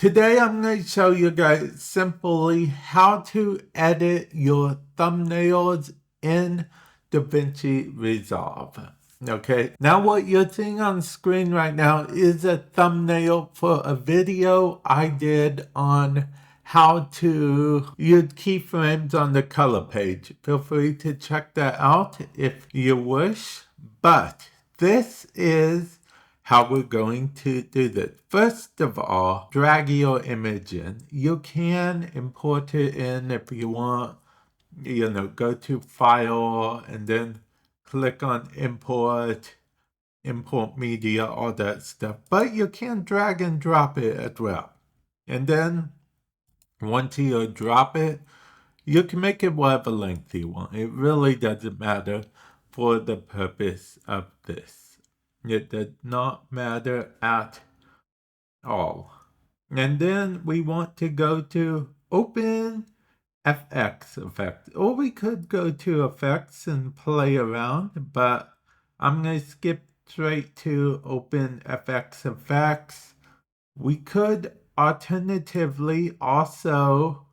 Today I'm going to show you guys simply how to edit your thumbnails in DaVinci Resolve. Okay, now what you're seeing on screen right now is a thumbnail for a video I did on how to use keyframes on the color page. Feel free to check that out if you wish, but this is how we're going to do this. First of all, drag your image in. You can import it in if you want. Go to File and then click on Import Media, all that stuff. But you can drag and drop it as well. And then once you drop it, you can make it whatever length you want. It really doesn't matter for the purpose of this. It does not matter at all. And then we want to go to Open FX Effect. Or we could go to Effects and play around, but I'm going to skip straight to Open FX Effects. We could alternatively also,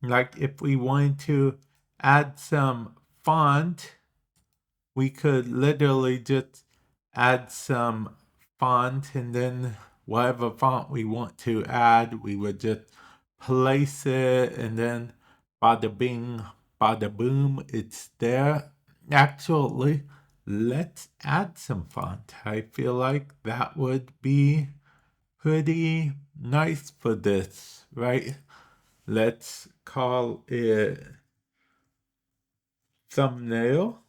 like if we wanted to add some font, we could literally just add some font, and then whatever font we want to add, we would just place it, and then bada bing, bada boom, it's there. Actually, let's add some font. I feel like that would be pretty nice for this, right? Let's call it thumbnail.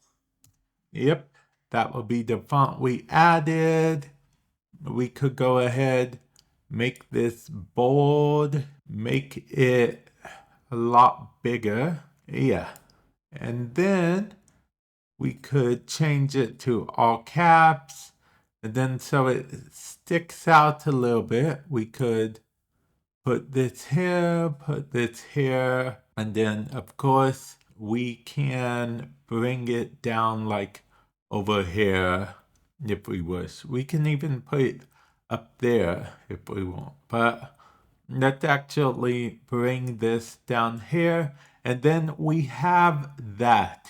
Yep, that will be the font we added. We could go ahead, make this bold, make it a lot bigger. Yeah. And then we could change it to all caps. And then so it sticks out a little bit, we could put this here, and then of course we can bring it down like over here if we wish. We can even put it up there if we want, but let's actually bring this down here, and then we have that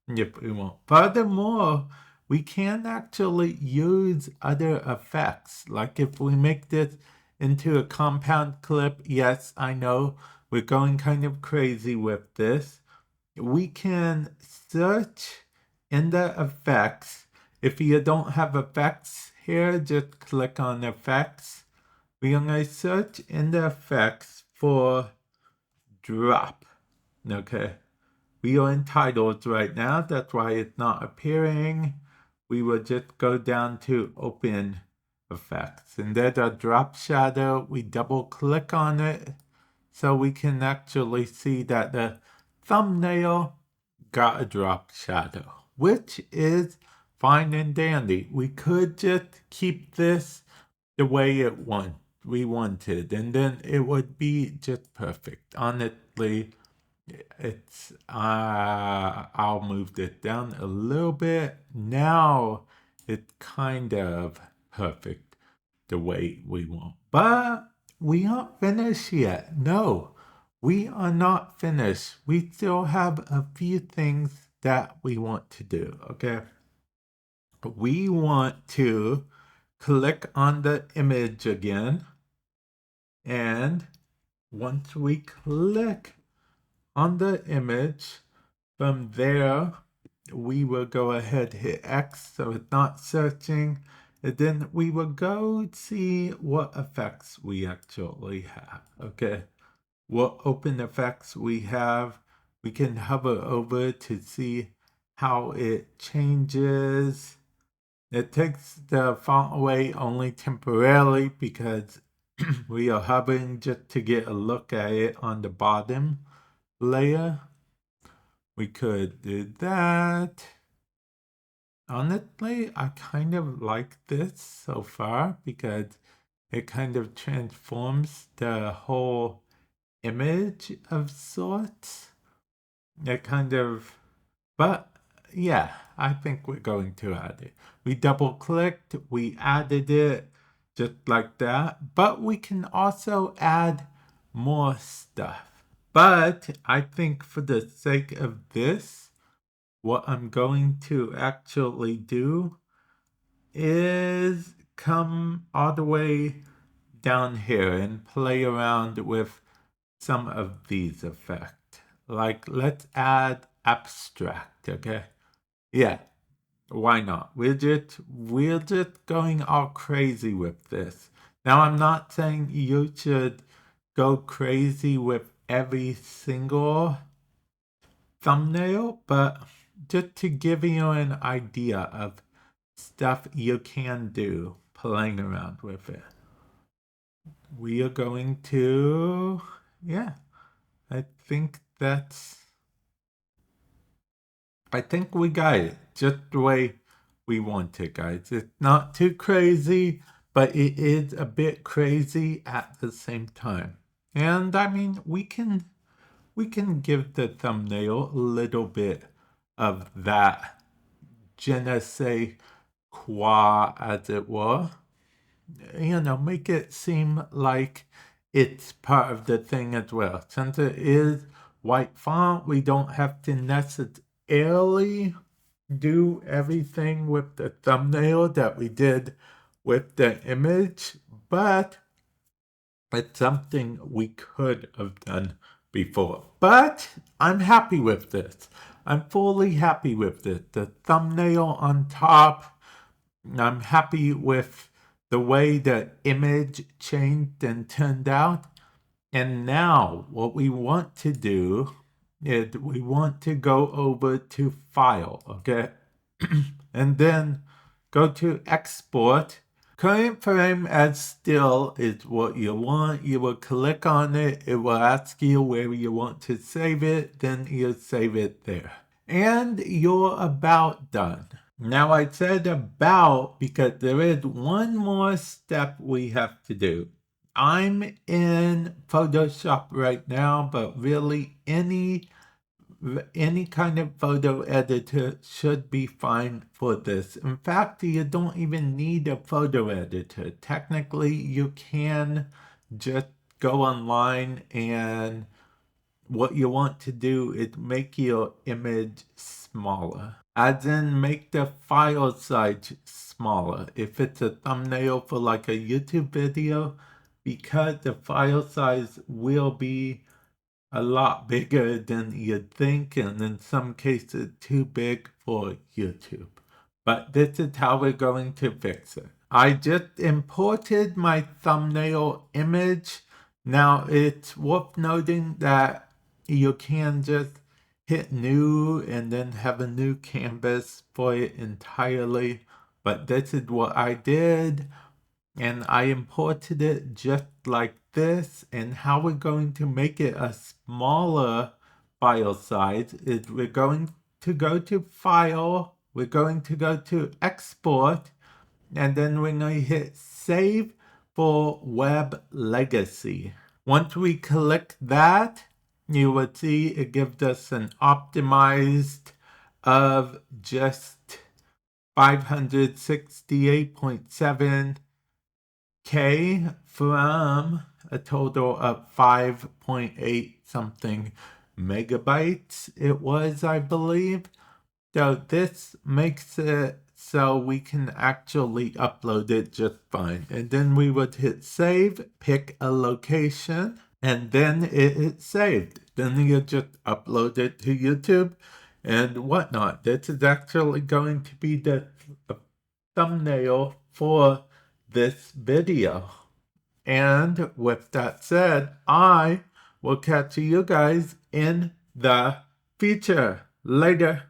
if we want. Furthermore, we can actually use other effects. Like if we make this into a compound clip, yes, I know we're going kind of crazy with this. We can search in the effects. If you don't have effects here, just click on effects. We're going to search in the effects for drop. Okay. We are in titles right now, that's why it's not appearing. We will just go down to open effects, and there's a drop shadow. We double click on it so we can actually see that the thumbnail got a drop shadow, which is fine and dandy. We could just keep this the way we wanted, and then it would be just perfect. Honestly, it's I'll move it down a little bit. Now it's kind of perfect the way we want. But we aren't finished yet. No, we are not finished. We still have a few things that we want to do, okay? We want to click on the image again, and once we click on the image, from there we will go ahead, hit X so it's not searching, and then we will go see what effects we actually have. Okay, what open effects we have. We can hover over to see how it changes. It takes the font away only temporarily because we are hovering just to get a look at it on the bottom layer. We could do that. Honestly, I kind of like this so far because it kind of transforms the whole image of sorts. It kind of, but yeah, I think we're going to add it. We double clicked, we added it. just like that. But we can also add more stuff. But I think for the sake of this, what I'm going to actually do is come all the way down here and play around with some of these effects. Like, let's add abstract, okay? Yeah, why not? We're just going all crazy with this. Now, I'm not saying you should go crazy with every single thumbnail, but just to give you an idea of stuff you can do playing around with it. We are going to, yeah, I think we got it just the way we want it, guys. It's not too crazy, but it is a bit crazy at the same time. And I mean, we can give the thumbnail a little bit of that je ne sais quoi, as it were. You know, make it seem like it's part of the thing as well. Since it is white font, we don't have to necessarily do everything with the thumbnail that we did with the image, but it's something we could have done before. But I'm happy with this. I'm fully happy with it. The thumbnail on top, I'm happy with the way the image changed and turned out. And now what we want to do is we want to go over to File, okay? And then go to Export. Current frame as still is what you want. You will click on it. It will ask you where you want to save it. Then you save it there. And you're about done. Now I said about because there is one more step we have to do. I'm in Photoshop right now, but really any kind of photo editor should be fine for this. In fact, you don't even need a photo editor. Technically, you can just go online and what you want to do is make your image smaller. As in, make the file size smaller. If it's a thumbnail for like a YouTube video, because the file size will be a lot bigger than you'd think, and in some cases too big for YouTube. But this is how we're going to fix it. I just imported my thumbnail image. Now it's worth noting that you can just hit new and then have a new canvas for it entirely. But this is what I did. And I imported it just like this. And how we're going to make it a smaller file size is we're going to go to File, we're going to go to Export, and then we're going to hit Save for Web Legacy. Once we click that, you will see it gives us an optimized of just 568.7 K from a total of 5.8 something megabytes it was, I believe. So this makes it so we can actually upload it just fine. And then we would hit save, pick a location, and then it's saved. Then you just upload it to YouTube and whatnot. This is actually going to be the thumbnail for this video. And with that said, I will catch you guys in the future. Later.